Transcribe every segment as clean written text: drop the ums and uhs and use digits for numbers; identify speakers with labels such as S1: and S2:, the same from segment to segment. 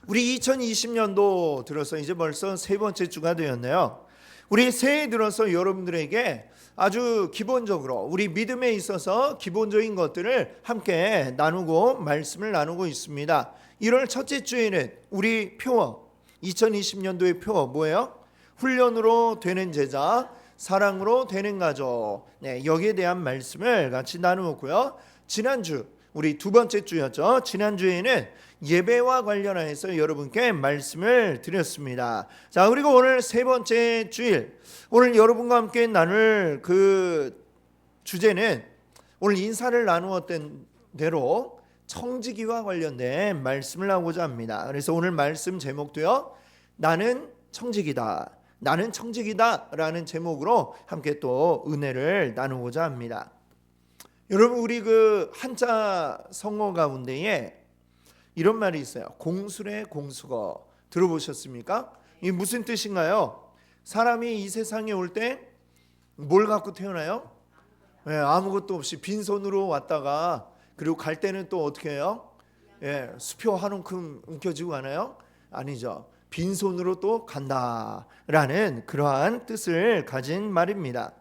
S1: 우리 2020년도 들어서 이제 벌써 세 번째 주가 되었네요. 우리 새해 들어서 여러분들에게 아주 기본적으로 우리 믿음에 있어서 기본적인 것들을 함께 나누고 말씀을 나누고 있습니다. 1월 첫째 주에는 우리 표어, 2020년도의 표어 뭐예요? 훈련으로 되는 제자, 사랑으로 되는 가족. 여기에 대한 말씀을 같이 나누었고요. 지난주 우리 두 번째 주였죠. 지난주에는 예배와 관련해서 여러분께 말씀을 드렸습니다. 자, 그리고 오늘 세 번째 주일, 오늘 여러분과 함께 나눌 그 주제는 오늘 인사를 나누었던 대로 청지기와 관련된 말씀을 하고자 합니다. 그래서 오늘 말씀 제목도요, 나는 청지기다, 나는 청지기다 라는 제목으로 함께 또 은혜를 나누고자 합니다. 여러분, 우리 그 한자 성어 가운데에 이런 말이 있어요. 공술의 공수거 들어보셨습니까? 이게 무슨 뜻인가요? 사람이 이 세상에 올 때 뭘 갖고 태어나요? 아무것도 없이 빈손으로 왔다가 그리고 갈 때는 또 어떻게 해요? 수표 한 움큼 움켜쥐고 가나요? 아니죠. 빈손으로 또 간다라는 그러한 뜻을 가진 말입니다.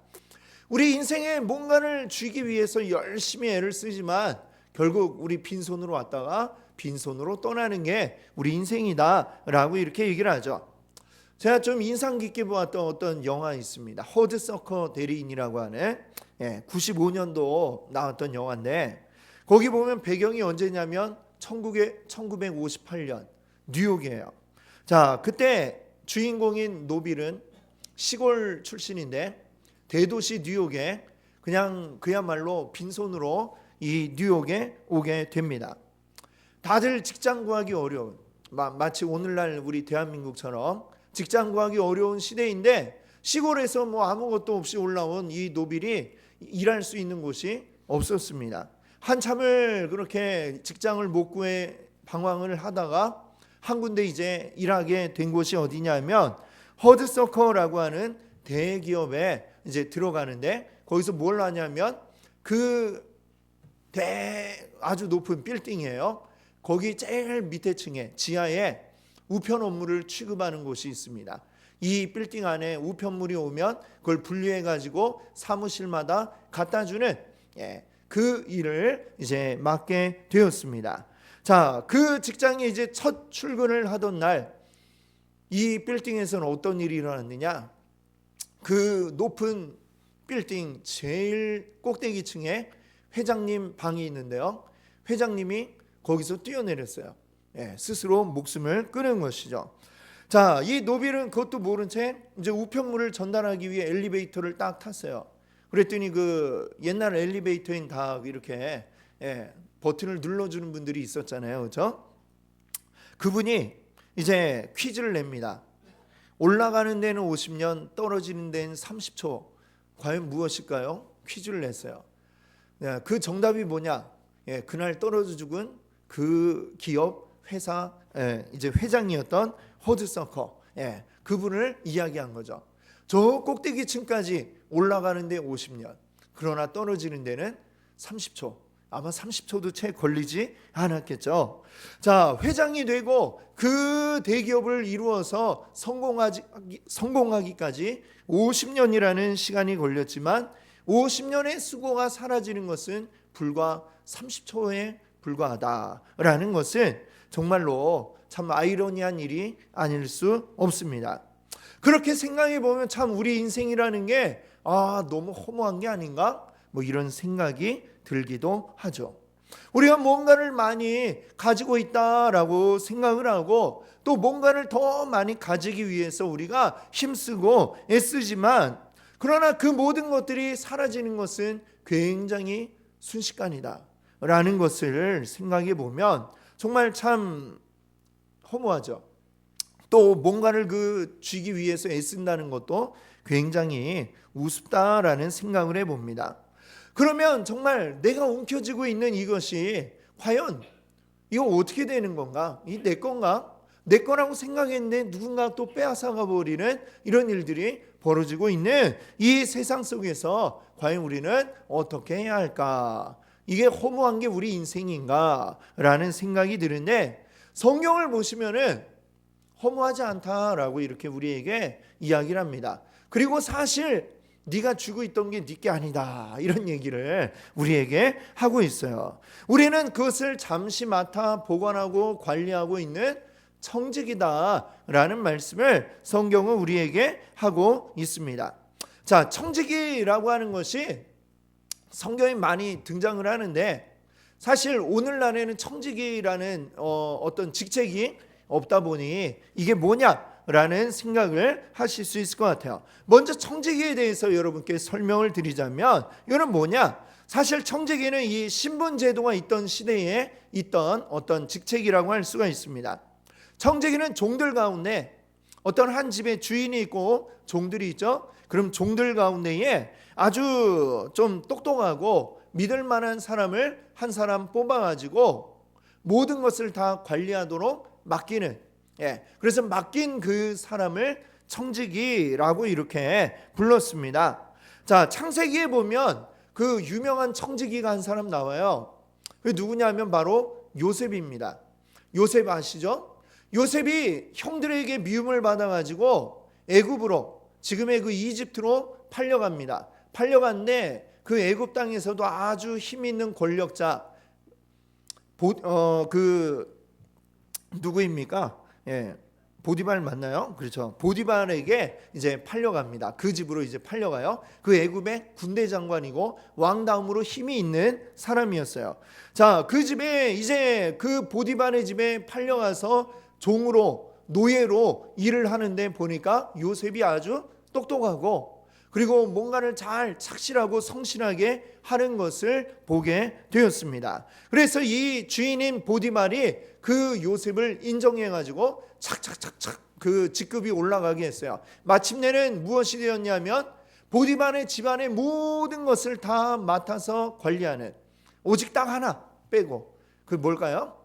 S1: 우리 인생에 뭔가를 쥐기 위해서 열심히 애를 쓰지만 결국 우리 빈손으로 왔다가 빈손으로 떠나는 게 우리 인생이다라고 이렇게 얘기를 하죠. 제가 좀 인상 깊게 보았던 어떤 영화 있습니다. 허드서커 대리인이라고 하는 95년도 나왔던 영화인데, 거기 보면 배경이 언제냐면 1958년 뉴욕이에요. 자, 그때 주인공인 노빌은 시골 출신인데 대도시 뉴욕에 그냥 그야말로 빈손으로 이 뉴욕에 오게 됩니다. 다들 직장 구하기 어려운, 마치 오늘날 우리 대한민국처럼 직장 구하기 어려운 시대인데 시골에서 뭐 아무것도 없이 올라온 이 노빌이 일할 수 있는 곳이 없었습니다. 한참을 그렇게 직장을 못 구해 방황을 하다가 한 군데 이제 일하게 된 곳이 어디냐면 허드서커라고 하는 대기업에 이제 들어가는데, 거기서 뭘 하냐면 그 아주 높은 빌딩이에요. 거기 제일 밑에 층에 지하에 우편 업무를 취급하는 곳이 있습니다. 이 빌딩 안에 우편물이 오면 그걸 분류해 가지고 사무실마다 갖다 주는 그 일을 이제 맡게 되었습니다. 자, 그 직장에 이제 첫 출근을 하던 날 이 빌딩에서는 어떤 일이 일어났느냐? 그 높은 빌딩 제일 꼭대기 층에 회장님 방이 있는데요. 회장님이 거기서 뛰어내렸어요. 스스로 목숨을 끊은 것이죠. 자, 이 노빌은 그것도 모른 채 이제 우편물을 전달하기 위해 엘리베이터를 딱 탔어요. 그랬더니 그 옛날 엘리베이터엔 다 이렇게 버튼을 눌러주는 분들이 있었잖아요, 그렇죠? 그분이 이제 퀴즈를 냅니다. 올라가는 데는 50년, 떨어지는 데는 30초. 과연 무엇일까요? 퀴즈를 냈어요. 그 정답이 뭐냐? 그날 떨어져 죽은 그 기업 회사 이제 회장이었던 허드서커, 그분을 이야기한 거죠. 저 꼭대기층까지 올라가는데 50년, 그러나 떨어지는 데는 30초. 아마 30초도 채 걸리지 않았겠죠. 자, 회장이 되고 그 대기업을 이루어서 성공하기까지 50년이라는 시간이 걸렸지만 50년의 수고가 사라지는 것은 불과 30초에 불과하다라는 것은 정말로 참 아이러니한 일이 아닐 수 없습니다. 그렇게 생각해 보면 참 우리 인생이라는 게 너무 허무한 게 아닌가? 뭐 이런 생각이 들기도 하죠. 우리가 뭔가를 많이 가지고 있다라고 생각을 하고 또 뭔가를 더 많이 가지기 위해서 우리가 힘쓰고 애쓰지만, 그러나 그 모든 것들이 사라지는 것은 굉장히 순식간이다 라는 것을 생각해 보면 정말 참 허무하죠. 또 뭔가를 그 쥐기 위해서 애쓴다는 것도 굉장히 우습다라는 생각을 해봅니다. 그러면 정말 내가 움켜쥐고 있는 이것이 과연 이거 어떻게 되는 건가? 이 내 건가? 내 거라고 생각했는데 누군가 또 빼앗아가 버리는 이런 일들이 벌어지고 있는 이 세상 속에서 과연 우리는 어떻게 해야 할까? 이게 허무한 게 우리 인생인가? 라는 생각이 드는데, 성경을 보시면은 허무하지 않다라고 이렇게 우리에게 이야기를 합니다. 그리고 사실 네가 쥐고 있던 게 네게 아니다, 이런 얘기를 우리에게 하고 있어요. 우리는 그것을 잠시 맡아 보관하고 관리하고 있는 청지기다라는 말씀을 성경은 우리에게 하고 있습니다. 자, 청지기라고 하는 것이 성경에 많이 등장을 하는데, 사실 오늘날에는 청지기라는 어떤 직책이 없다 보니 이게 뭐냐라는 생각을 하실 수 있을 것 같아요. 먼저 청지기에 대해서 여러분께 설명을 드리자면, 이건 뭐냐? 사실 청지기는 이 신분 제도가 있던 시대에 있던 어떤 직책이라고 할 수가 있습니다. 청지기는 종들 가운데 어떤 한 집에 주인이 있고 종들이 있죠. 그럼 종들 가운데에 아주 좀 똑똑하고 믿을 만한 사람을 한 사람 뽑아가지고 모든 것을 다 관리하도록 맡기는, 그래서 맡긴 그 사람을 청지기라고 이렇게 불렀습니다. 자, 창세기에 보면 그 유명한 청지기가 한 사람 나와요. 그 누구냐면 바로 요셉입니다. 요셉 아시죠? 요셉이 형들에게 미움을 받아가지고 애굽으로, 지금의 그 이집트로 팔려갑니다. 팔려갔는데 그 애굽 땅에서도 아주 힘 있는 권력자, 누구입니까? 보디발 맞나요? 그렇죠. 보디발에게 이제 팔려갑니다. 그 집으로 이제 팔려가요. 그 애굽의 군대 장관이고 왕 다음으로 힘이 있는 사람이었어요. 자, 그 집에 이제 그 보디발의 집에 팔려가서 종으로, 노예로 일을 하는데 보니까 요셉이 아주 똑똑하고 그리고 뭔가를 잘 착실하고 성실하게 하는 것을 보게 되었습니다. 그래서 이 주인인 보디발이 그 요셉을 인정해가지고 착착착착 그 직급이 올라가게 했어요. 마침내는 무엇이 되었냐면 보디발의 집안의 모든 것을 다 맡아서 관리하는, 오직 딱 하나 빼고, 그 뭘까요?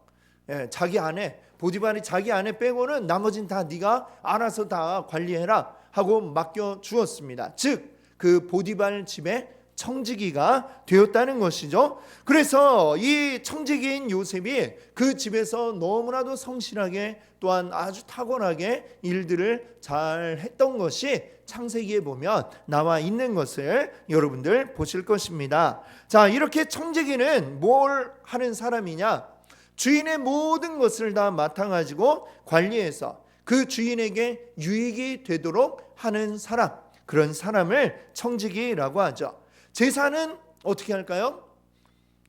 S1: 자기 아내, 보디발이 자기 아내 빼고는 나머지는 다 네가 알아서 다 관리해라 하고 맡겨 주었습니다. 즉 그 보디발 집의 청지기가 되었다는 것이죠. 그래서 이 청지기인 요셉이 그 집에서 너무나도 성실하게 또한 아주 탁월하게 일들을 잘 했던 것이 창세기에 보면 나와 있는 것을 여러분들 보실 것입니다. 자, 이렇게 청지기는 뭘 하는 사람이냐? 주인의 모든 것을 다 맡아가지고 관리해서 그 주인에게 유익이 되도록 하는 사람, 그런 사람을 청지기라고 하죠. 제사는 어떻게 할까요?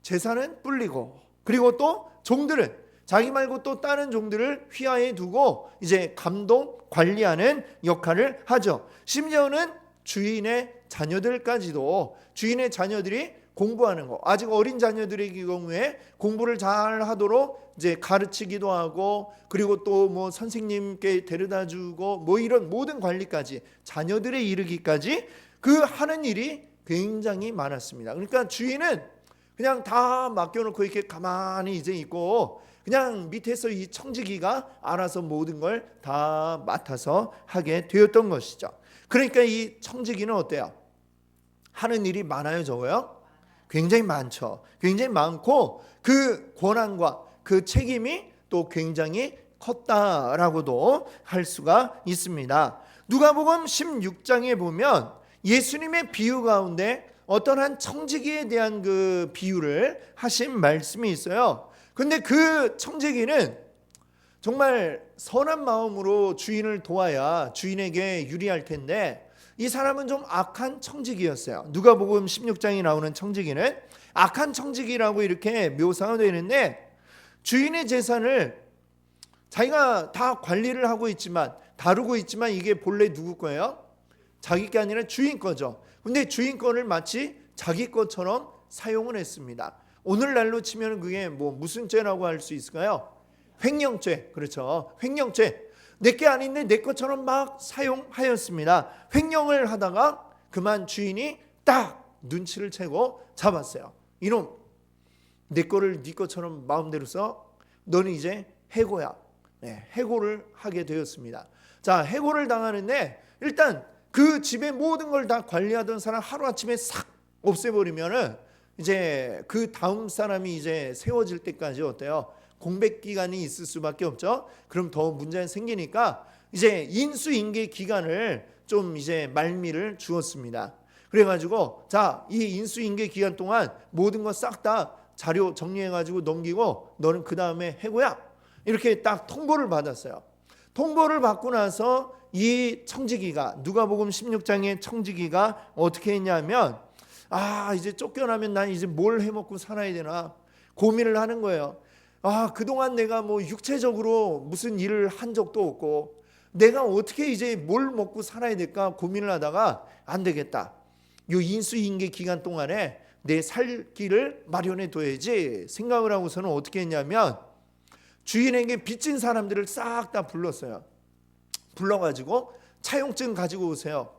S1: 제사는 불리고, 그리고 또 종들은 자기 말고 또 다른 종들을 휘하에 두고 이제 감독, 관리하는 역할을 하죠. 심지어는 주인의 자녀들까지도, 주인의 자녀들이 공부하는 거, 아직 어린 자녀들의 경우에 공부를 잘 하도록 이제 가르치기도 하고, 그리고 또 뭐 선생님께 데려다 주고 뭐 이런 모든 관리까지, 자녀들에 이르기까지 그 하는 일이 굉장히 많았습니다. 그러니까 주인은 그냥 다 맡겨놓고 이렇게 가만히 이제 있고 그냥 밑에서 이 청지기가 알아서 모든 걸 다 맡아서 하게 되었던 것이죠. 그러니까 이 청지기는 어때요? 하는 일이 많아요, 적어요? 굉장히 많죠. 굉장히 많고 그 권한과 그 책임이 또 굉장히 컸다라고도 할 수가 있습니다. 누가복음 16장에 보면 예수님의 비유 가운데 어떤 한 청지기에 대한 그 비유를 하신 말씀이 있어요. 근데 그 청지기는 정말 선한 마음으로 주인을 도와야 주인에게 유리할 텐데 이 사람은 좀 악한 청지기였어요. 누가복음 16장에 나오는 청지기는 악한 청지기라고 이렇게 묘사가 되는데, 주인의 재산을 자기가 다 관리를 하고 있지만, 다루고 있지만 이게 본래 누구 거예요? 자기 게 아니라 주인 거죠. 근데 주인 거를 마치 자기 것처럼 사용을 했습니다. 오늘날로 치면 그게 뭐 무슨 죄라고 할 수 있을까요? 횡령죄. 그렇죠. 횡령죄. 내게 아닌데 내 것처럼 막 사용하였습니다. 횡령을 하다가 그만 주인이 딱 눈치를 채고 잡았어요. 이놈, 내 거를 네 것처럼 마음대로 써? 너는 이제 해고야. 해고를 하게 되었습니다. 자, 해고를 당하는데 일단 그 집의 모든 걸 다 관리하던 사람 하루아침에 싹 없애버리면은 이제 그 다음 사람이 이제 세워질 때까지 어때요? 공백 기간이 있을 수밖에 없죠. 그럼 더 문제가 생기니까 이제 인수인계 기간을 좀 이제 말미를 주었습니다. 그래가지고 자, 이 인수인계 기간 동안 모든 거 싹 다 자료 정리해가지고 넘기고 너는 그 다음에 해고야. 이렇게 딱 통보를 받았어요. 통보를 받고 나서 이 청지기가 누가복음 16장의 청지기가 어떻게 했냐면 이제 쫓겨나면 난 이제 뭘 해먹고 살아야 되나 고민을 하는 거예요. 그동안 내가 뭐 육체적으로 무슨 일을 한 적도 없고 내가 어떻게 이제 뭘 먹고 살아야 될까 고민을 하다가 안 되겠다. 요 인수인계 기간 동안에 내 살 길을 마련해 둬야지 생각을 하고서는 어떻게 했냐면 주인에게 빚진 사람들을 싹 다 불렀어요. 불러가지고 차용증 가지고 오세요.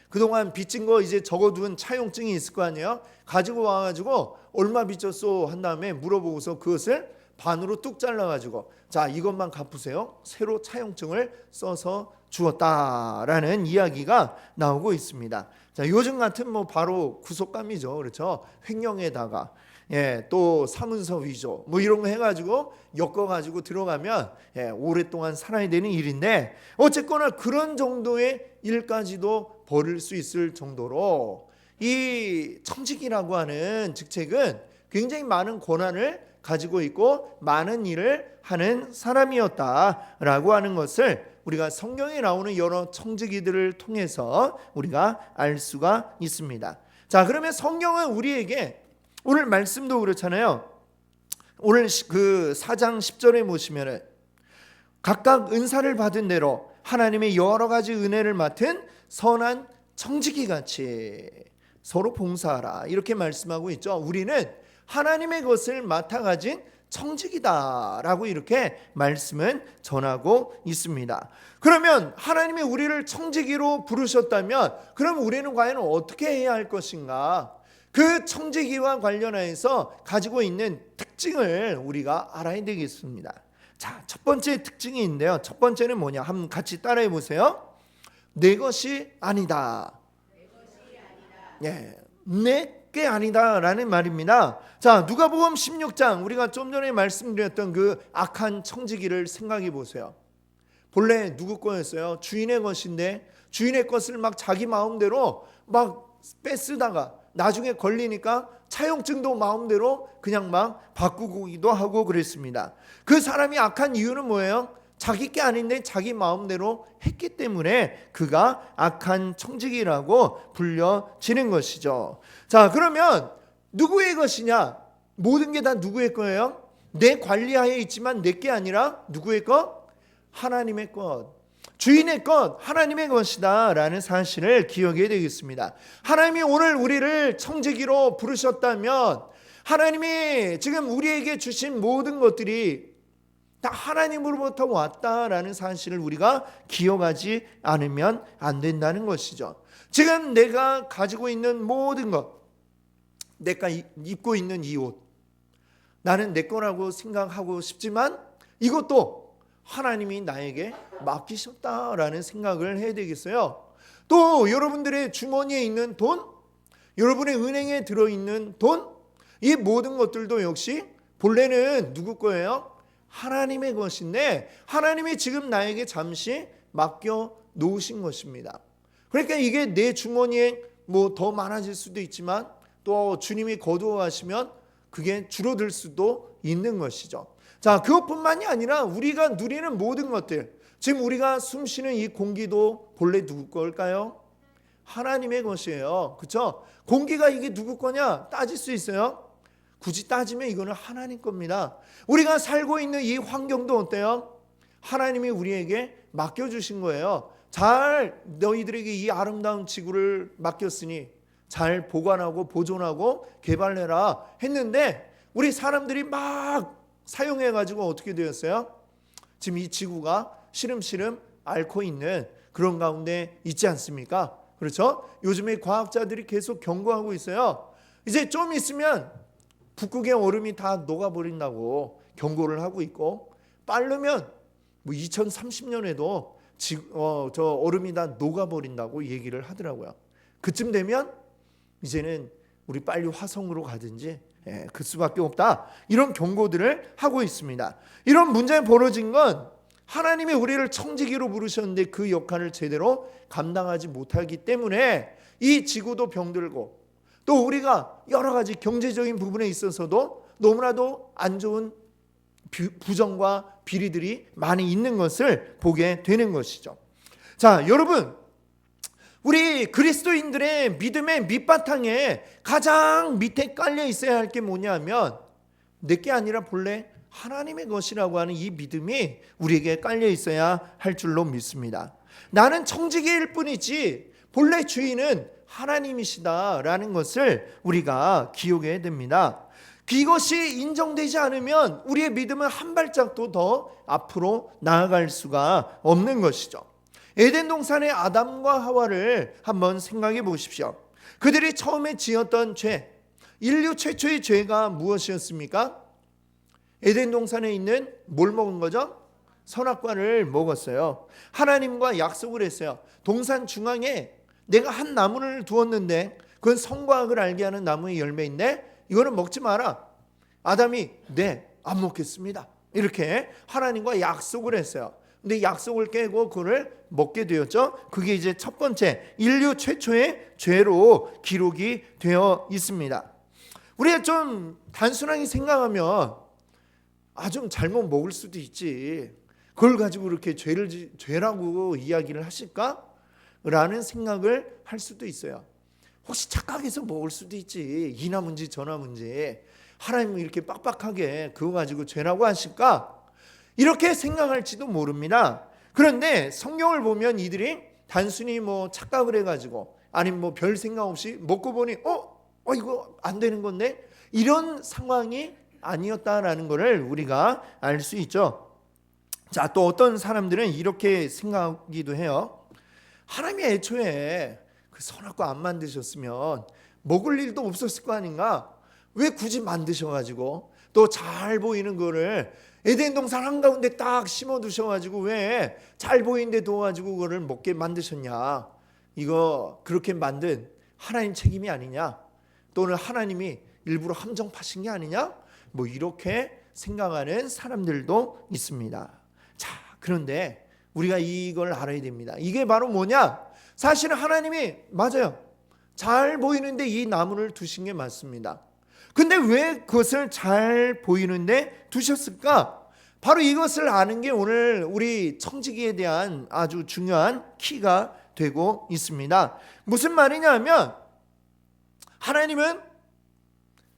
S1: 그동안 빚진 거 이제 적어둔 차용증이 있을 거 아니에요. 가지고 와가지고 얼마 빚졌소 한 다음에 물어보고서 그것을 반으로 뚝 잘라가지고 자, 이것만 갚으세요. 새로 차용증을 써서 주었다라는 이야기가 나오고 있습니다. 자, 요즘 같은 뭐 바로 구속감이죠. 그렇죠? 횡령에다가 또 사문서 위조 뭐 이런 거 해가지고 엮어가지고 들어가면 오랫동안 살아야 되는 일인데 어쨌거나 그런 정도의 일까지도 벌일 수 있을 정도로 이 청지기라고 하는 직책은 굉장히 많은 권한을 가지고 있고 많은 일을 하는 사람이었다라고 하는 것을 우리가 성경에 나오는 여러 청지기들을 통해서 우리가 알 수가 있습니다. 자, 그러면 성경은 우리에게 오늘 말씀도 그렇잖아요. 오늘 그 4장 10절에 보시면은 각각 은사를 받은 대로 하나님의 여러 가지 은혜를 맡은 선한 청지기 같이 서로 봉사하라 이렇게 말씀하고 있죠. 우리는 하나님의 것을 맡아 가진 청지기다라고 이렇게 말씀은 전하고 있습니다. 그러면 하나님이 우리를 청지기로 부르셨다면 그럼 우리는 과연 어떻게 해야 할 것인가? 그 청지기와 관련해서 가지고 있는 특징을 우리가 알아야 되겠습니다. 자, 첫 번째 특징이 있는데요. 첫 번째는 뭐냐? 한번 같이 따라해 보세요. 내 것이 아니다. 내게 아니다라는 말입니다. 자, 누가복음 16장 우리가 좀 전에 말씀드렸던 그 악한 청지기를 생각해 보세요. 본래 누구 거였어요? 주인의 것인데 주인의 것을 막 자기 마음대로 막 뺏으다가 나중에 걸리니까 차용증도 마음대로 그냥 막 바꾸기도 하고 그랬습니다. 그 사람이 악한 이유는 뭐예요? 자기 게 아닌데 자기 마음대로 했기 때문에 그가 악한 청지기라고 불려지는 것이죠. 자, 그러면 누구의 것이냐? 모든 게 다 누구의 거예요? 내 관리하에 있지만 내 게 아니라 누구의 것? 하나님의 것. 주인의 것, 하나님의 것이다 라는 사실을 기억해야 되겠습니다. 하나님이 오늘 우리를 청지기로 부르셨다면 하나님이 지금 우리에게 주신 모든 것들이 다 하나님으로부터 왔다라는 사실을 우리가 기억하지 않으면 안 된다는 것이죠. 지금 내가 가지고 있는 모든 것, 내가 입고 있는 이 옷, 나는 내 거라고 생각하고 싶지만 이것도 하나님이 나에게 맡기셨다라는 생각을 해야 되겠어요. 또 여러분들의 주머니에 있는 돈, 여러분의 은행에 들어있는 돈, 이 모든 것들도 역시 본래는 누구 거예요? 하나님의 것인데 하나님이 지금 나에게 잠시 맡겨 놓으신 것입니다. 그러니까 이게 내 주머니에 뭐 더 많아질 수도 있지만 또 주님이 거두어 가시면 그게 줄어들 수도 있는 것이죠. 자, 그것뿐만이 아니라 우리가 누리는 모든 것들, 지금 우리가 숨쉬는 이 공기도 본래 누구 걸까요? 하나님의 것이에요. 그렇죠? 공기가 이게 누구 거냐 따질 수 있어요? 굳이 따지면 이거는 하나님 겁니다. 우리가 살고 있는 이 환경도 어때요? 하나님이 우리에게 맡겨주신 거예요. 잘 너희들에게 이 아름다운 지구를 맡겼으니 잘 보관하고 보존하고 개발해라 했는데 우리 사람들이 막 사용해가지고 어떻게 되었어요? 지금 이 지구가 시름시름 앓고 있는 그런 가운데 있지 않습니까? 그렇죠? 요즘에 과학자들이 계속 경고하고 있어요. 이제 좀 있으면 북극의 얼음이 다 녹아버린다고 경고를 하고 있고 빠르면 뭐 2030년에도 저 얼음이 다 녹아버린다고 얘기를 하더라고요. 그쯤 되면 이제는 우리 빨리 화성으로 가든지 그 수밖에 없다. 이런 경고들을 하고 있습니다. 이런 문제가 벌어진 건 하나님이 우리를 청지기로 부르셨는데 그 역할을 제대로 감당하지 못하기 때문에 이 지구도 병들고 또 우리가 여러 가지 경제적인 부분에 있어서도 너무나도 안 좋은 부정과 비리들이 많이 있는 것을 보게 되는 것이죠. 자, 여러분, 우리 그리스도인들의 믿음의 밑바탕에 가장 밑에 깔려 있어야 할 게 뭐냐면 내게 아니라 본래 하나님의 것이라고 하는 이 믿음이 우리에게 깔려 있어야 할 줄로 믿습니다. 나는 청지기일 뿐이지 본래 주인은 하나님이시다라는 것을 우리가 기억해야 됩니다. 이것이 인정되지 않으면 우리의 믿음은 한 발짝도 더 앞으로 나아갈 수가 없는 것이죠. 에덴 동산의 아담과 하와를 한번 생각해 보십시오. 그들이 처음에 지었던 죄, 인류 최초의 죄가 무엇이었습니까? 에덴 동산에 있는 뭘 먹은 거죠? 선악과를 먹었어요. 하나님과 약속을 했어요. 동산 중앙에 내가 한 나무를 두었는데 그건 선과 악을 알게 하는 나무의 열매인데 이거는 먹지 마라. 아담이 네, 안 먹겠습니다. 이렇게 하나님과 약속을 했어요. 근데 약속을 깨고 그걸 먹게 되었죠. 그게 이제 첫 번째 인류 최초의 죄로 기록이 되어 있습니다. 우리가 좀 단순하게 생각하면 좀 잘못 먹을 수도 있지. 그걸 가지고 그렇게 죄라고 이야기를 하실까? 라는 생각을 할 수도 있어요. 혹시 착각해서 먹을 수도 있지. 이 나무인지 저 나무인지 하나님은 이렇게 빡빡하게 그거 가지고 죄라고 하실까? 이렇게 생각할지도 모릅니다. 그런데 성경을 보면 이들이 단순히 착각을 해가지고 아니면 별 생각 없이 먹고 보니 이거 안 되는 건데 이런 상황이 아니었다라는 것을 우리가 알 수 있죠. 자, 또 어떤 사람들은 이렇게 생각하기도 해요. 하나님이 애초에 그 선악과 안 만드셨으면 먹을 일도 없었을 거 아닌가? 왜 굳이 만드셔가지고 또 잘 보이는 거를 에덴 동산 한가운데 딱 심어 두셔가지고 왜 잘 보이는데 둬가지고 그거를 먹게 만드셨냐? 이거 그렇게 만든 하나님 책임이 아니냐? 또는 하나님이 일부러 함정 파신 게 아니냐? 이렇게 생각하는 사람들도 있습니다. 자, 그런데 우리가 이걸 알아야 됩니다. 이게 바로 뭐냐? 사실은 하나님이 맞아요. 잘 보이는데 이 나무를 두신 게 맞습니다. 근데 왜 그것을 잘 보이는데 두셨을까? 바로 이것을 아는 게 오늘 우리 청지기에 대한 아주 중요한 키가 되고 있습니다. 무슨 말이냐면 하나님은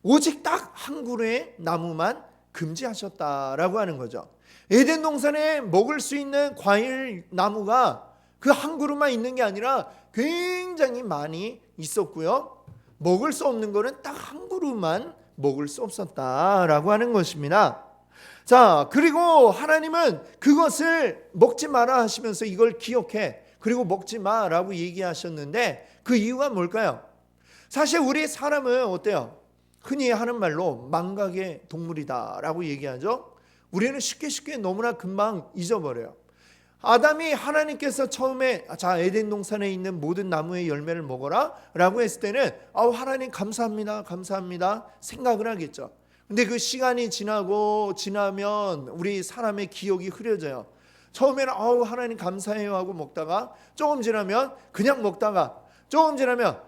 S1: 오직 딱 한 그루의 나무만 금지하셨다라고 하는 거죠. 에덴 동산에 먹을 수 있는 과일 나무가 그 한 그루만 있는 게 아니라 굉장히 많이 있었고요. 먹을 수 없는 거는 딱 한 그루만 먹을 수 없었다라고 하는 것입니다. 자, 그리고 하나님은 그것을 먹지 마라 하시면서 이걸 기억해. 그리고 먹지 마라고 얘기하셨는데 그 이유가 뭘까요? 사실 우리 사람은 어때요? 흔히 하는 말로 망각의 동물이다라고 얘기하죠. 우리는 쉽게 너무나 금방 잊어버려요. 아담이 하나님께서 처음에 자 에덴 동산에 있는 모든 나무의 열매를 먹어라 라고 했을 때는 하나님 감사합니다 생각을 하겠죠. 근데 그 시간이 지나면 우리 사람의 기억이 흐려져요. 처음에는 하나님 감사해요 하고 먹다가 조금 지나면 그냥 먹다가 조금 지나면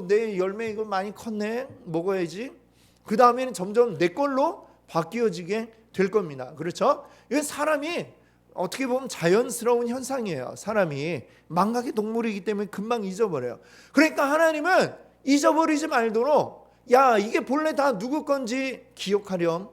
S1: 내 열매 이거 많이 컸네 먹어야지. 그 다음에는 점점 내 걸로 바뀌어지게 될 겁니다. 그렇죠? 이건 사람이 어떻게 보면 자연스러운 현상이에요. 사람이 망각의 동물이기 때문에 금방 잊어버려요. 그러니까 하나님은 잊어버리지 말도록 이게 본래 다 누구 건지 기억하렴.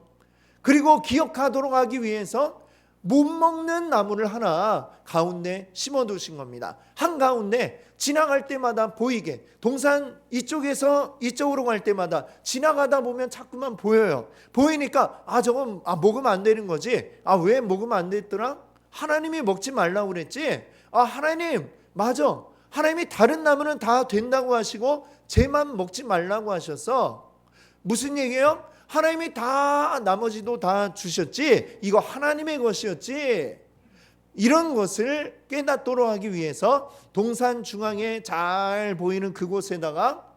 S1: 그리고 기억하도록 하기 위해서 못 먹는 나무를 하나 가운데 심어두신 겁니다. 한가운데 지나갈 때마다 보이게 동산 이쪽에서 이쪽으로 갈 때마다 지나가다 보면 자꾸만 보여요. 보이니까 저건 먹으면 안 되는 거지. 왜 먹으면 안 됐더라? 하나님이 먹지 말라고 그랬지. 하나님 맞아. 하나님이 다른 나무는 다 된다고 하시고 쟤만 먹지 말라고 하셔서 무슨 얘기예요? 하나님이 다 나머지도 다 주셨지. 이거 하나님의 것이었지. 이런 것을 깨닫도록 하기 위해서 동산 중앙에 잘 보이는 그곳에다가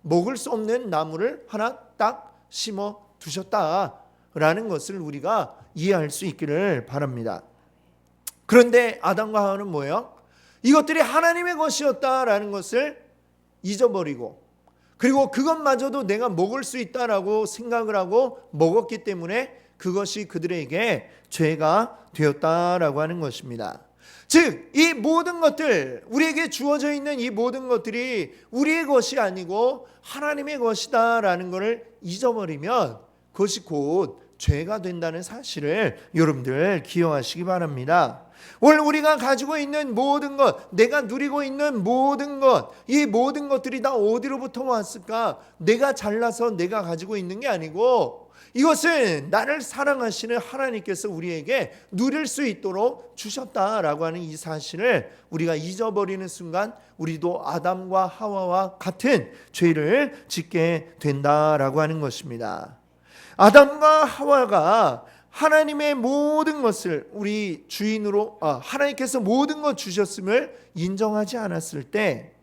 S1: 먹을 수 없는 나무를 하나 딱 심어 두셨다라는 것을 우리가 이해할 수 있기를 바랍니다. 그런데 아담과 하와는 뭐예요? 이것들이 하나님의 것이었다라는 것을 잊어버리고, 그리고 그것마저도 내가 먹을 수 있다라고 생각을 하고 먹었기 때문에 그것이 그들에게 죄가 되었다라고 하는 것입니다. 즉, 이 모든 것들, 우리에게 주어져 있는 이 모든 것들이 우리의 것이 아니고 하나님의 것이다라는 것을 잊어버리면 그것이 곧 죄가 된다는 사실을 여러분들 기억하시기 바랍니다. 오늘 우리가 가지고 있는 모든 것, 내가 누리고 있는 모든 것, 이 모든 것들이 다 어디로부터 왔을까? 내가 잘나서 내가 가지고 있는 게 아니고 이것은 나를 사랑하시는 하나님께서 우리에게 누릴 수 있도록 주셨다라고 하는 이 사실을 우리가 잊어버리는 순간 우리도 아담과 하와와 같은 죄를 짓게 된다라고 하는 것입니다. 아담과 하와가 하나님의 모든 것을 우리 주인으로 하나님께서 모든 것 주셨음을 인정하지 않았을 때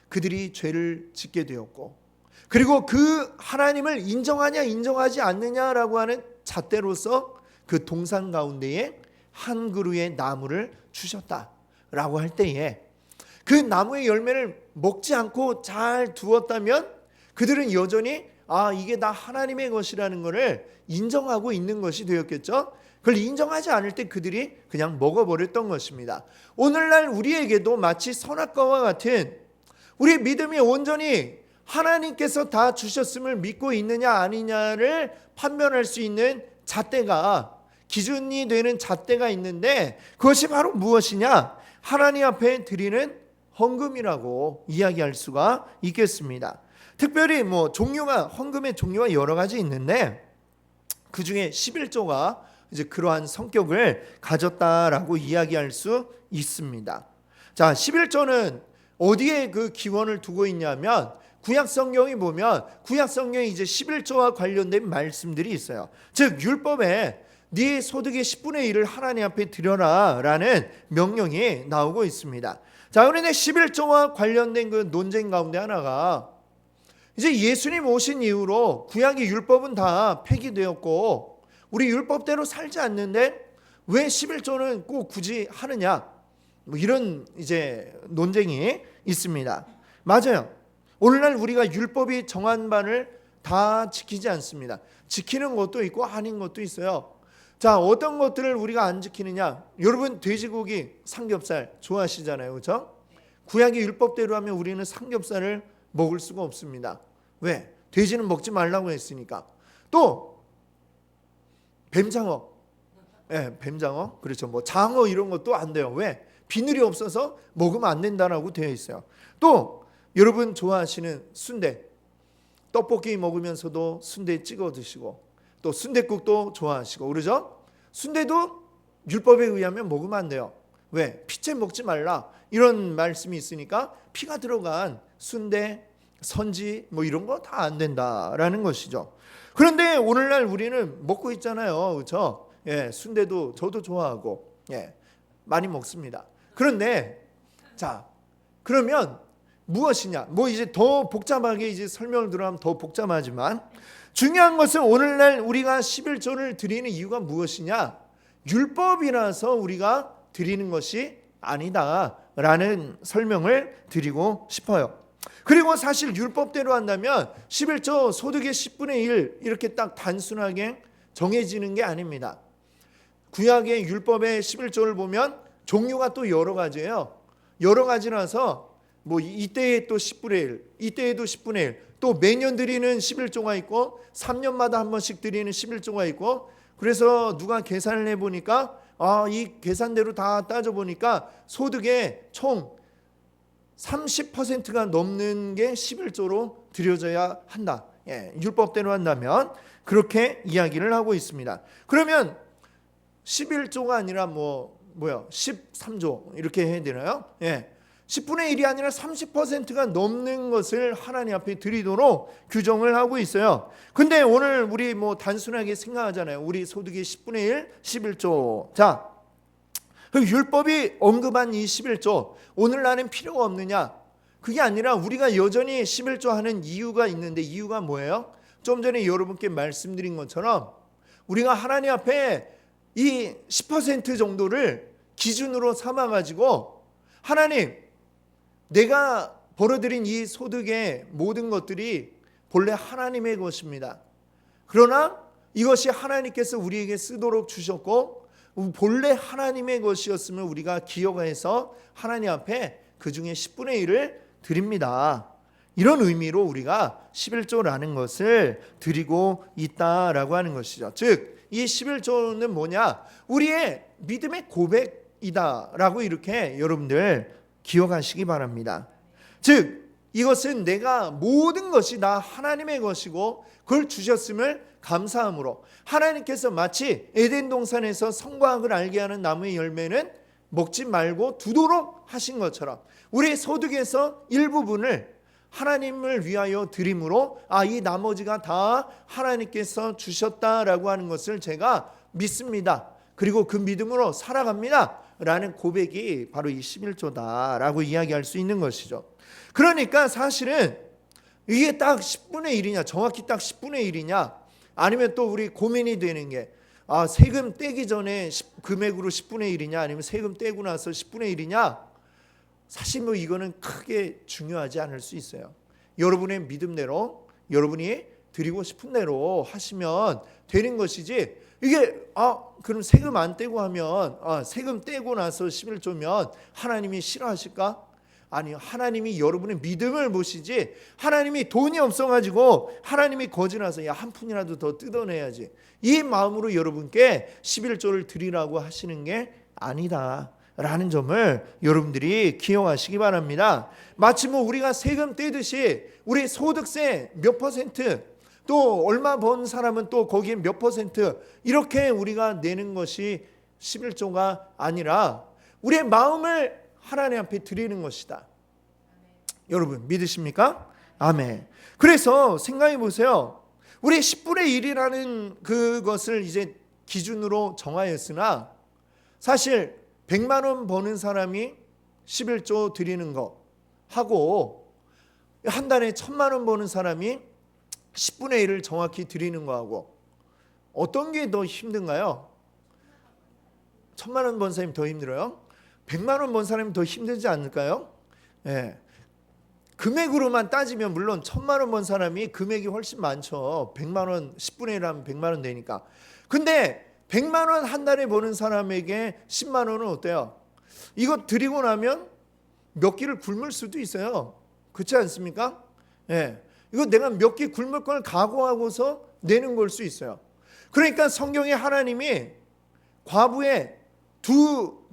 S1: 그들이 죄를 짓게 되었고, 그리고 그 하나님을 인정하냐 인정하지 않느냐라고 하는 잣대로서 그 동산 가운데에 한 그루의 나무를 주셨다라고 할 때에 그 나무의 열매를 먹지 않고 잘 두었다면 그들은 여전히 이게 다 하나님의 것이라는 것을 인정하고 있는 것이 되었겠죠. 그걸 인정하지 않을 때 그들이 그냥 먹어버렸던 것입니다. 오늘날 우리에게도 마치 선악과와 같은 우리의 믿음이 온전히 하나님께서 다 주셨음을 믿고 있느냐 아니냐를 판별할 수 있는 잣대가, 기준이 되는 잣대가 있는데 그것이 바로 무엇이냐? 하나님 앞에 드리는 헌금이라고 이야기할 수가 있겠습니다. 특별히 헌금의 종류가 여러 가지 있는데 그 중에 11조가 이제 그러한 성격을 가졌다라고 이야기할 수 있습니다. 자, 11조는 어디에 그 기원을 두고 있냐면 구약 성경이 보면 구약 성경에 이제 11조와 관련된 말씀들이 있어요. 즉 율법에 네 소득의 10분의 1을 하나님 앞에 드려라라는 명령이 나오고 있습니다. 자, 그런데 11조와 관련된 그 논쟁 가운데 하나가 이제 예수님 오신 이후로 구약의 율법은 다 폐기되었고 우리 율법대로 살지 않는데 왜 11조는 꼭 굳이 하느냐? 이런 이제 논쟁이 있습니다. 맞아요. 오늘날 우리가 율법이 정한 바를 다 지키지 않습니다. 지키는 것도 있고 아닌 것도 있어요. 자, 어떤 것들을 우리가 안 지키느냐? 여러분 돼지고기, 삼겹살 좋아하시잖아요. 그렇죠? 구약의 율법대로 하면 우리는 삼겹살을 먹을 수가 없습니다. 왜? 돼지는 먹지 말라고 했으니까. 또 뱀장어. 뱀장어. 그렇죠. 장어 이런 것도 안 돼요. 왜? 비늘이 없어서 먹으면 안 된다라고 되어 있어요. 또 여러분 좋아하시는 순대, 떡볶이 먹으면서도 순대 찍어 드시고 또 순댓국도 좋아하시고 그러죠? 순대도 율법에 의하면 먹으면 안 돼요. 왜? 피채 먹지 말라 이런 말씀이 있으니까 피가 들어간 순대, 선지 이런 거 다 안 된다라는 것이죠. 그런데 오늘날 우리는 먹고 있잖아요. 그렇죠? 순대도 저도 좋아하고 많이 먹습니다. 그런데 자, 그러면 무엇이냐? 이제 더 복잡하게 이제 설명을 들어가면 더 복잡하지만 중요한 것은 오늘날 우리가 11조를 드리는 이유가 무엇이냐? 율법이라서 우리가 드리는 것이 아니다라는 설명을 드리고 싶어요. 그리고 사실 율법대로 한다면 11조 소득의 10분의 1 이렇게 딱 단순하게 정해지는 게 아닙니다. 구약의 율법의 11조를 보면 종류가 또 여러 가지예요. 여러 가지라서 이때에 또 10분의 1, 이때에도 10분의 1, 또 매년 드리는 11조가 있고 3년마다 한 번씩 드리는 11조가 있고, 그래서 누가 계산을 해보니까 이 계산대로 다 따져보니까 소득의 총 30%가 넘는 게 11조로 드려져야 한다. 율법대로 한다면 그렇게 이야기를 하고 있습니다. 그러면 11조가 아니라 13조 이렇게 해야 되나요? 10분의 1이 아니라 30%가 넘는 것을 하나님 앞에 드리도록 규정을 하고 있어요. 근데 오늘 우리 단순하게 생각하잖아요. 우리 소득의 10분의 1, 11조. 자, 그럼 율법이 언급한 이 11조 오늘날은 필요가 없느냐? 그게 아니라 우리가 여전히 11조 하는 이유가 있는데, 이유가 뭐예요? 좀 전에 여러분께 말씀드린 것처럼 우리가 하나님 앞에 이 10% 정도를 기준으로 삼아가지고, 하나님, 내가 벌어들인 이 소득의 모든 것들이 본래 하나님의 것입니다. 그러나 이것이 하나님께서 우리에게 쓰도록 주셨고 본래 하나님의 것이었으면 우리가 기여해서 하나님 앞에 그 중에 10분의 1을 드립니다. 이런 의미로 우리가 11조라는 것을 드리고 있다라고 하는 것이죠. 즉 이 11조는 뭐냐? 우리의 믿음의 고백이다라고 이렇게 여러분들 기억하시기 바랍니다. 즉 이것은 내가 모든 것이 다 하나님의 것이고 그걸 주셨음을 감사함으로, 하나님께서 마치 에덴 동산에서 선과 악을 알게 하는 나무의 열매는 먹지 말고 두도록 하신 것처럼 우리의 소득에서 일부분을 하나님을 위하여 드림으로, 이 나머지가 다 하나님께서 주셨다라고 하는 것을 제가 믿습니다. 그리고 그 믿음으로 살아갑니다 라는 고백이 바로 이 11조다라고 이야기할 수 있는 것이죠. 그러니까 사실은 이게 딱 10분의 1이냐, 정확히 딱 10분의 1이냐, 아니면 또 우리 고민이 되는 게 세금 떼기 전에 금액으로 10분의 1이냐, 아니면 세금 떼고 나서 10분의 1이냐, 사실 뭐 이거는 크게 중요하지 않을 수 있어요. 여러분의 믿음대로 여러분이 드리고 싶은 대로 하시면 되는 것이지, 이게 그럼 세금 안 떼고 하면 세금 떼고 나서 11조면 하나님이 싫어하실까? 아니요. 하나님이 여러분의 믿음을 보시지, 하나님이 돈이 없어가지고 하나님이 거지나서 한 푼이라도 더 뜯어내야지, 이 마음으로 여러분께 11조를 드리라고 하시는 게 아니다 라는 점을 여러분들이 기억하시기 바랍니다. 마치 뭐 우리가 세금 떼듯이 우리 소득세 몇 퍼센트, 또 얼마 번 사람은 또 거기에 몇 퍼센트, 이렇게 우리가 내는 것이 11조가 아니라 우리의 마음을 하나님 앞에 드리는 것이다. 여러분 믿으십니까? 아멘. 그래서 생각해 보세요. 우리 10분의 1이라는 그것을 이제 기준으로 정하였으나, 사실 100만 원 버는 사람이 11조 드리는 거 하고, 한 달에 1000만 원 버는 사람이 10분의 1을 정확히 드리는 거하고 어떤 게 더 힘든가요? 1000만 원 번 사람이 더 힘들어요? 100만 원 번 사람이 더 힘들지 않을까요? 예. 금액으로만 따지면 물론 1000만 원 번 사람이 금액이 훨씬 많죠. 100만 원 10분의 1 하면 100만 원 되니까. 근데 100만 원 한 달에 버는 사람에게 10만 원은 어때요? 이거 드리고 나면 몇 끼를 굶을 수도 있어요. 그렇지 않습니까? 예. 이거 내가 몇 끼 굶을 걸 각오하고서 내는 걸 수 있어요. 그러니까 성경에 하나님이 과부의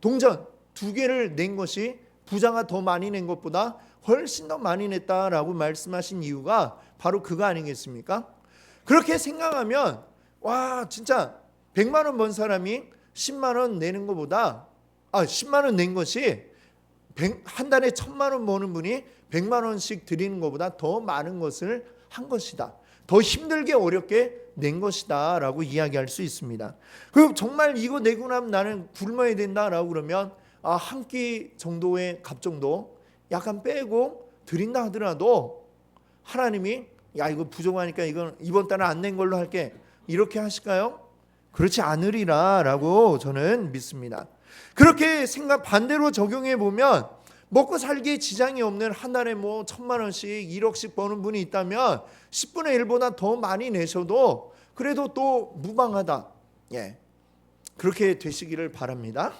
S1: 동전 2개를 낸 것이 부자가 더 많이 낸 것보다 훨씬 더 많이 냈다라고 말씀하신 이유가 바로 그거 아니겠습니까? 그렇게 생각하면 진짜 100만 원 번 사람이 10만 원 내는 것보다 10만 원 낸 것이 한 달에 1000만 원 버는 분이 100만 원씩 드리는 것보다 더 많은 것을 한 것이다. 더 힘들게 어렵게 낸 것이다 라고 이야기할 수 있습니다. 그럼 정말 이거 내고 나면 나는 굶어야 된다라고 그러면 한 끼 정도의 값 정도 약간 빼고 드린다 하더라도 하나님이 이거 부족하니까 이건 이번 달은 안 낸 걸로 할게, 이렇게 하실까요? 그렇지 않으리라 라고 저는 믿습니다. 그렇게 반대로 적용해 보면 먹고 살기에 지장이 없는 한 달에 1000만 원씩 1억씩 버는 분이 있다면 10분의 1보다 더 많이 내셔도 그래도 또 무방하다. 예. 그렇게 되시기를 바랍니다.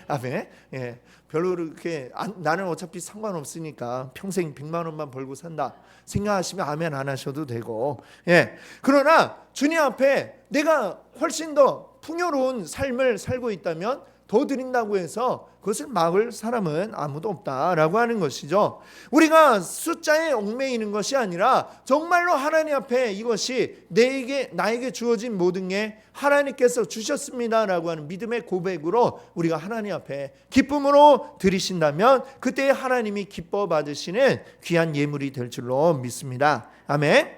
S1: 아멘. 예. 별로 그렇게 나는 어차피 상관없으니까 평생 100만 원만 벌고 산다 생각하시면 아멘 안 하셔도 되고. 예. 그러나 주님 앞에 내가 훨씬 더 풍요로운 삶을 살고 있다면 더 드린다고 해서 그것을 막을 사람은 아무도 없다라고 하는 것이죠. 우리가 숫자에 얽매이는 것이 아니라 정말로 하나님 앞에 이것이 나에게 주어진 모든 게 하나님께서 주셨습니다라고 하는 믿음의 고백으로 우리가 하나님 앞에 기쁨으로 드리신다면 그때 하나님이 기뻐 받으시는 귀한 예물이 될 줄로 믿습니다. 아멘.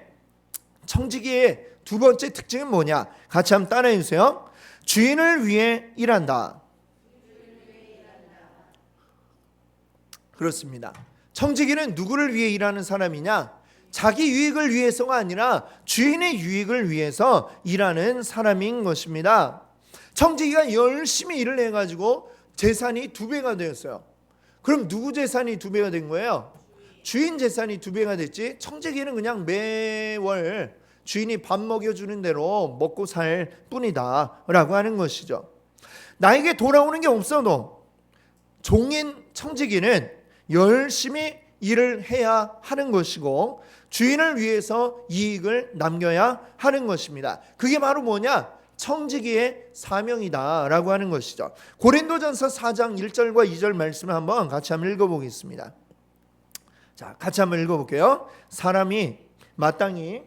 S1: 청지기의 두 번째 특징은 뭐냐? 같이 한번 따라해 주세요. 주인을 위해 일한다. 그렇습니다. 청지기는 누구를 위해 일하는 사람이냐? 자기 유익을 위해서가 아니라 주인의 유익을 위해서 일하는 사람인 것입니다. 청지기가 열심히 일을 해가지고 재산이 2배가 되었어요. 그럼 누구 재산이 2배가 된 거예요? 주인 재산이 2배가 됐지. 청지기는 그냥 매월 주인이 밥 먹여주는 대로 먹고 살 뿐이다 라고 하는 것이죠. 나에게 돌아오는 게 없어도 종인 청지기는 열심히 일을 해야 하는 것이고 주인을 위해서 이익을 남겨야 하는 것입니다. 그게 바로 뭐냐? 청지기의 사명이다 라고 하는 것이죠. 고린도전서 4장 1절과 2절 말씀을 한번 같이 한번 읽어보겠습니다. 자, 같이 한번 읽어볼게요. 사람이 마땅히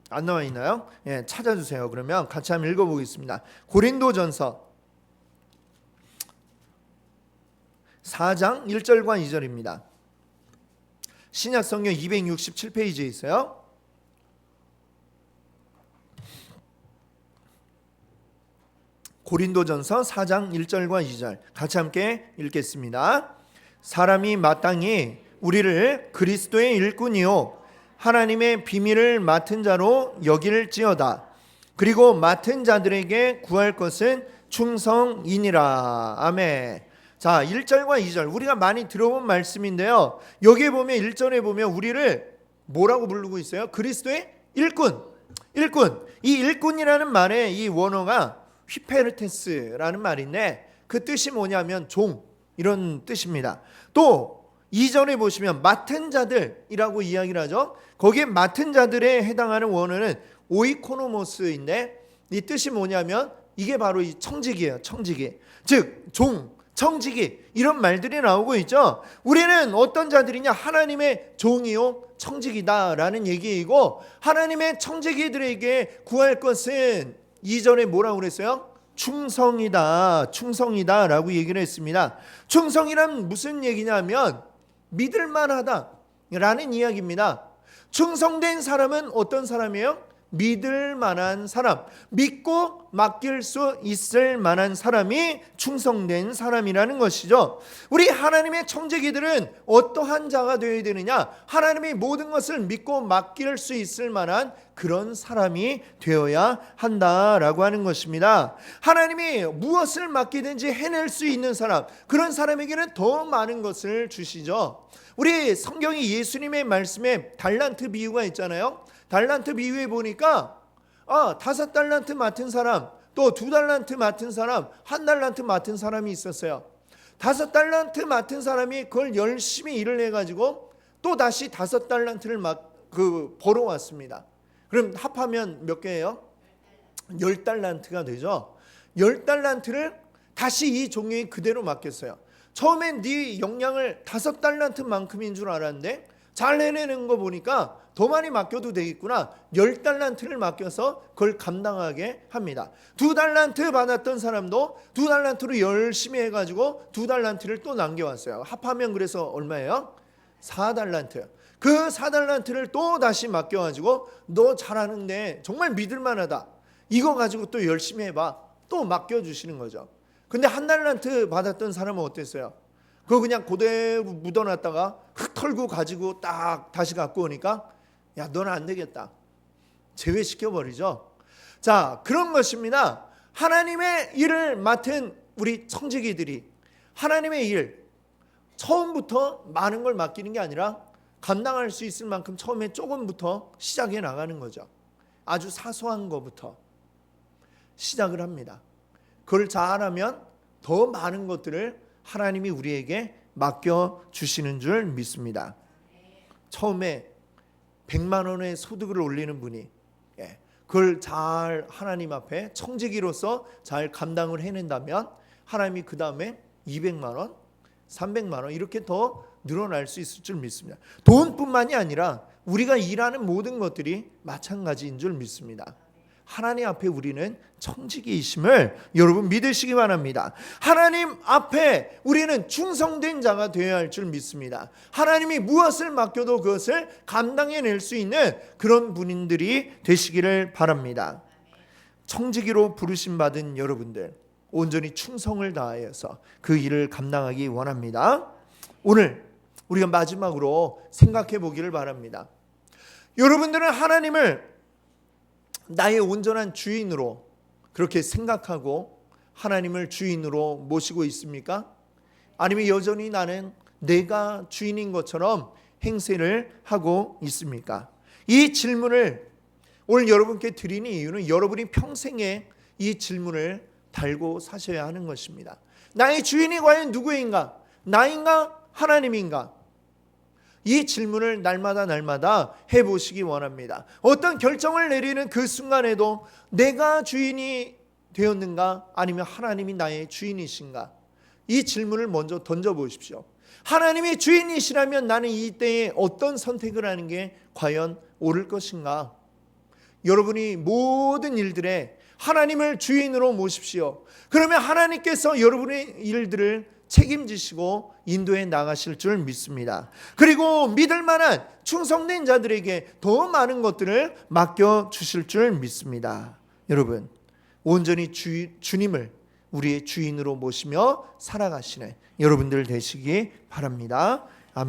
S1: 안 나와 있나요? 찾아주세요. 그러면 같이 한번 읽어보겠습니다. 고린도전서 4장 1절과 2절입니다. 신약성경 267페이지에 있어요. 고린도전서 4장 1절과 2절 같이 함께 읽겠습니다. 사람이 마땅히 우리를 그리스도의 일꾼이요 하나님의 비밀을 맡은 자로 여길지어다. 그리고 맡은 자들에게 구할 것은 충성이니라. 아멘. 자, 1절과 2절 우리가 많이 들어본 말씀인데요. 여기에 보면 1절에 보면 우리를 뭐라고 부르고 있어요? 그리스도의 일꾼. 이 일꾼이라는 말의 이 원어가 휘페르테스라는 말인데 그 뜻이 뭐냐면 종 이런 뜻입니다. 또 2절에 보시면 맡은 자들이라고 이야기를 하죠. 거기에 맡은 자들에 해당하는 원어는 오이코노모스인데 이 뜻이 뭐냐면 이게 바로 이 청지기예요. 청지기. 즉 종, 청지기 이런 말들이 나오고 있죠. 우리는 어떤 자들이냐? 하나님의 종이요 청지기다라는 얘기이고 하나님의 청지기들에게 구할 것은 2절에 뭐라고 그랬어요? 충성이다 라고 얘기를 했습니다. 충성이란 무슨 얘기냐면 믿을만하다 라는 이야기입니다. 충성된 사람은 어떤 사람이에요? 믿을 만한 사람, 믿고 맡길 수 있을 만한 사람이 충성된 사람이라는 것이죠. 우리 하나님의 청지기들은 어떠한 자가 되어야 되느냐? 하나님이 모든 것을 믿고 맡길 수 있을 만한 그런 사람이 되어야 한다라고 하는 것입니다. 하나님이 무엇을 맡기든지 해낼 수 있는 사람, 그런 사람에게는 더 많은 것을 주시죠. 우리 성경이 예수님의 말씀에 달란트 비유가 있잖아요. 달란트 비유에 보니까 5달란트 맡은 사람, 또 2달란트 맡은 사람, 1달란트 맡은 사람이 있었어요. 5달란트 맡은 사람이 그걸 열심히 일을 해가지고 또 다시 5달란트를 벌어왔습니다. 그럼 합하면 몇 개예요? 10달란트가 되죠. 10달란트를 다시 이 종에게 그대로 맡겼어요. 처음엔 네 역량을 5달란트만큼인 줄 알았는데 잘 해내는 거 보니까 더 많이 맡겨도 되겠구나. 10달란트를 맡겨서 그걸 감당하게 합니다. 2달란트 받았던 사람도 2달란트로 열심히 해가지고 2달란트를 또 남겨왔어요. 합하면 그래서 얼마예요? 4달란트. 그 4달란트를 또 다시 맡겨가지고 너 잘하는데 정말 믿을만하다. 이거 가지고 또 열심히 해봐. 또 맡겨주시는 거죠. 근데 1달란트 받았던 사람은 어땠어요? 그거 그냥 그대로 묻어놨다가 흙 털고 가지고 딱 다시 갖고 오니까 야, 너는 안 되겠다. 제외시켜버리죠. 자, 그런 것입니다. 하나님의 일을 맡은 우리 청지기들이 하나님의 일 처음부터 많은 걸 맡기는 게 아니라 감당할 수 있을 만큼 처음에 조금부터 시작해 나가는 거죠. 아주 사소한 것부터 시작을 합니다. 그걸 잘하면 더 많은 것들을 하나님이 우리에게 맡겨주시는 줄 믿습니다. 처음에 100만 원의 소득을 올리는 분이 그걸 잘 하나님 앞에 청지기로서 잘 감당을 해낸다면 하나님이 그 다음에 200만 원, 300만 원 이렇게 더 늘어날 수 있을 줄 믿습니다. 돈뿐만이 아니라 우리가 일하는 모든 것들이 마찬가지인 줄 믿습니다. 하나님 앞에 우리는 청지기이심을 여러분 믿으시기 바랍니다. 하나님 앞에 우리는 충성된 자가 되어야 할 줄 믿습니다. 하나님이 무엇을 맡겨도 그것을 감당해낼 수 있는 그런 분들이 되시기를 바랍니다. 청지기로 부르심 받은 여러분들 온전히 충성을 다하여서 그 일을 감당하기 원합니다. 오늘 우리가 마지막으로 생각해 보기를 바랍니다. 여러분들은 하나님을 나의 온전한 주인으로 그렇게 생각하고 하나님을 주인으로 모시고 있습니까? 아니면 여전히 나는 내가 주인인 것처럼 행세를 하고 있습니까? 이 질문을 오늘 여러분께 드리는 이유는 여러분이 평생에 이 질문을 달고 사셔야 하는 것입니다. 나의 주인이 과연 누구인가? 나인가? 하나님인가? 이 질문을 날마다 해보시기 원합니다. 어떤 결정을 내리는 그 순간에도 내가 주인이 되었는가? 아니면 하나님이 나의 주인이신가? 이 질문을 먼저 던져보십시오. 하나님이 주인이시라면 나는 이때에 어떤 선택을 하는 게 과연 옳을 것인가? 여러분이 모든 일들에 하나님을 주인으로 모십시오. 그러면 하나님께서 여러분의 일들을 책임지시고 인도해 나가실 줄 믿습니다. 그리고 믿을 만한 충성된 자들에게 더 많은 것들을 맡겨주실 줄 믿습니다. 여러분, 온전히 주님을 우리의 주인으로 모시며 살아가시는 여러분들 되시기 바랍니다.